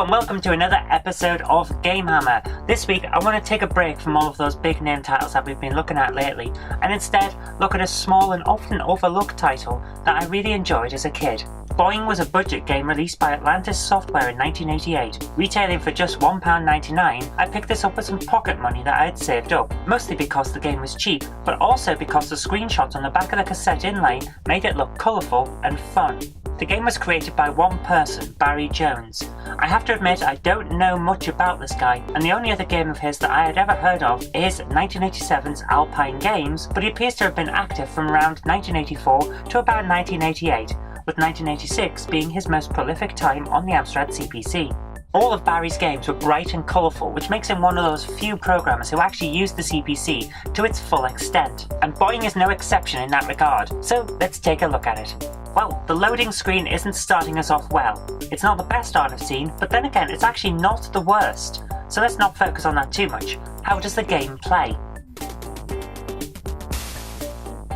and welcome to another episode of GameHammer. This week I want to take a break from all of those big name titles that we've been looking at lately and instead look at a small and often overlooked title that I really enjoyed as a kid. Boinggg was a budget game released by Atlantis Software in 1988. Retailing for just £1.99, I picked this up with some pocket money that I had saved up, mostly because the game was cheap, but also because the screenshots on the back of the cassette inlay made it look colourful and fun. The game was created by one person, Barry Jones. I have to admit I don't know much about this guy, and the only other game of his that I had ever heard of is 1987's Alpine Games, but he appears to have been active from around 1984 to about 1988, with 1986 being his most prolific time on the Amstrad CPC. All of Barry's games were bright and colourful, which makes him one of those few programmers who actually use the CPC to its full extent, and Boinggg is no exception in that regard, so let's take a look at it. Well, the loading screen isn't starting us off well. It's not the best start I've seen, but then again, it's actually not the worst. So let's not focus on that too much. How does the game play?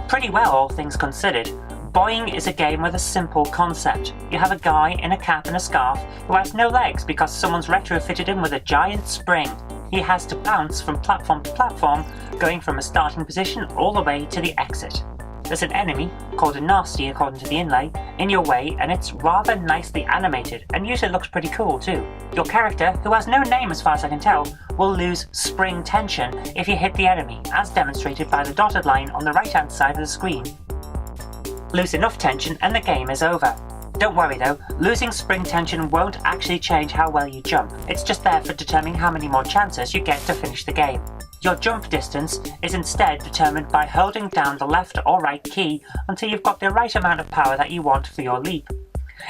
Pretty well, all things considered. Boinggg is a game with a simple concept. You have a guy in a cap and a scarf who has no legs because someone's retrofitted him with a giant spring. He has to bounce from platform to platform, going from a starting position all the way to the exit. There's an enemy, called a nasty according to the inlay, in your way, and it's rather nicely animated and usually looks pretty cool too. Your character, who has no name as far as I can tell, will lose spring tension if you hit the enemy, as demonstrated by the dotted line on the right hand side of the screen. Lose enough tension and the game is over. Don't worry though, losing spring tension won't actually change how well you jump, it's just there for determining how many more chances you get to finish the game. Your jump distance is instead determined by holding down the left or right key until you've got the right amount of power that you want for your leap.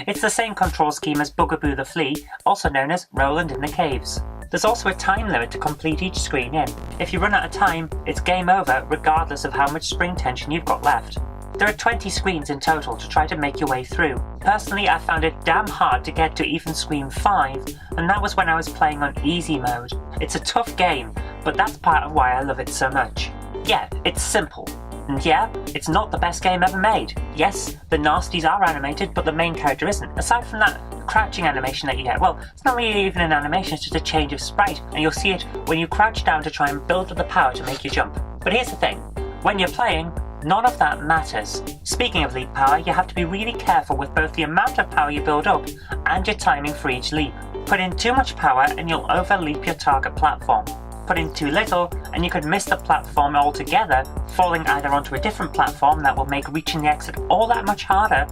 It's the same control scheme as Boogaboo the Flea, also known as Roland in the Caves. There's also a time limit to complete each screen in. If you run out of time, it's game over regardless of how much spring tension you've got left. There are 20 screens in total to try to make your way through. Personally, I found it damn hard to get to even screen 5, and that was when I was playing on easy mode. It's a tough game, but that's part of why I love it so much. Yeah, it's simple. And yeah, it's not the best game ever made. Yes, the nasties are animated, but the main character isn't. Aside from that crouching animation that you get, well, it's not really even an animation, it's just a change of sprite, and you'll see it when you crouch down to try and build up the power to make you jump. But here's the thing, when you're playing, none of that matters. Speaking of leap power, you have to be really careful with both the amount of power you build up and your timing for each leap. Put in too much power and you'll overleap your target platform. Put in too little and you could miss the platform altogether, falling either onto a different platform that will make reaching the exit all that much harder,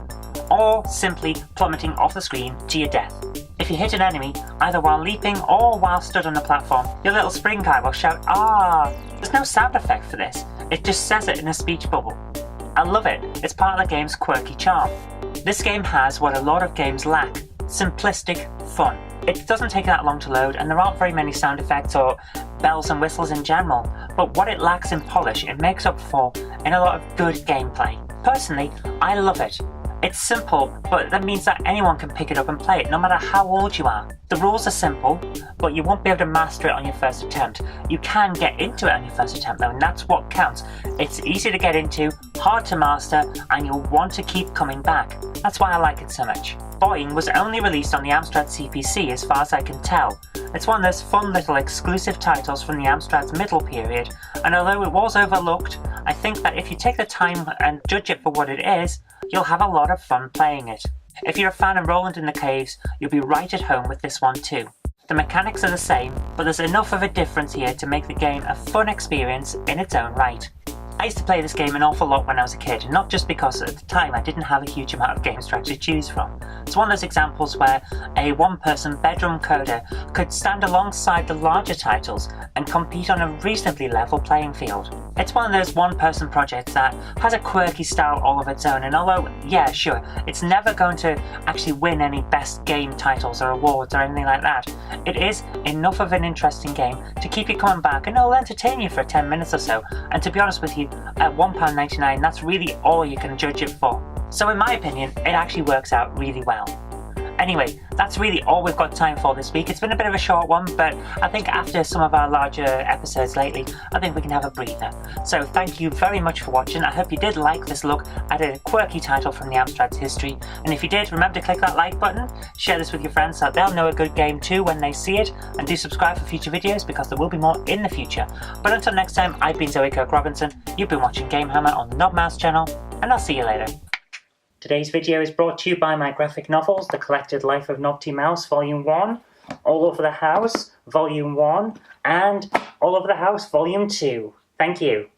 or simply plummeting off the screen to your death. If you hit an enemy, either while leaping or while stood on the platform, your little spring guy will shout, "Ah!" There's no sound effect for this, it just says it in a speech bubble. I love it, it's part of the game's quirky charm. This game has what a lot of games lack, simplistic fun. It doesn't take that long to load and there aren't very many sound effects or bells and whistles in general, but what it lacks in polish it makes up for in a lot of good gameplay. Personally, I love it. It's simple, but that means that anyone can pick it up and play it, no matter how old you are. The rules are simple, but you won't be able to master it on your first attempt. You can get into it on your first attempt though, and that's what counts. It's easy to get into, hard to master, and you'll want to keep coming back. That's why I like it so much. Boinggg was only released on the Amstrad CPC as far as I can tell. It's one of those fun little exclusive titles from the Amstrad's middle period, and although it was overlooked, I think that if you take the time and judge it for what it is, you'll have a lot of fun playing it. If you're a fan of Roland in the Caves, you'll be right at home with this one too. The mechanics are the same, but there's enough of a difference here to make the game a fun experience in its own right. I used to play this game an awful lot when I was a kid, not just because at the time I didn't have a huge amount of games to actually choose from. It's one of those examples where a one-person bedroom coder could stand alongside the larger titles and compete on a reasonably level playing field. It's one of those one-person projects that has a quirky style all of its own, and although, yeah, sure, it's never going to actually win any best game titles or awards or anything like that, it is enough of an interesting game to keep you coming back and it'll entertain you for 10 minutes or so, and to be honest with you, at £1.99 that's really all you can judge it for. So in my opinion, it actually works out really well. Anyway, that's really all we've got time for this week. It's been a bit of a short one, but I think after some of our larger episodes lately, I think we can have a breather. So thank you very much for watching. I hope you did like this look at a quirky title from the Amstrad's history. And if you did, remember to click that like button, share this with your friends so they'll know a good game too when they see it, and do subscribe for future videos because there will be more in the future. But until next time, I've been Zoe Kirk-Robinson, you've been watching GameHammer on the Knobmouse channel, and I'll see you later. Today's video is brought to you by my graphic novels, The Collected Life of Knobty Mouse, Volume 1, All Over the House, Volume 1, and All Over the House, Volume 2. Thank you.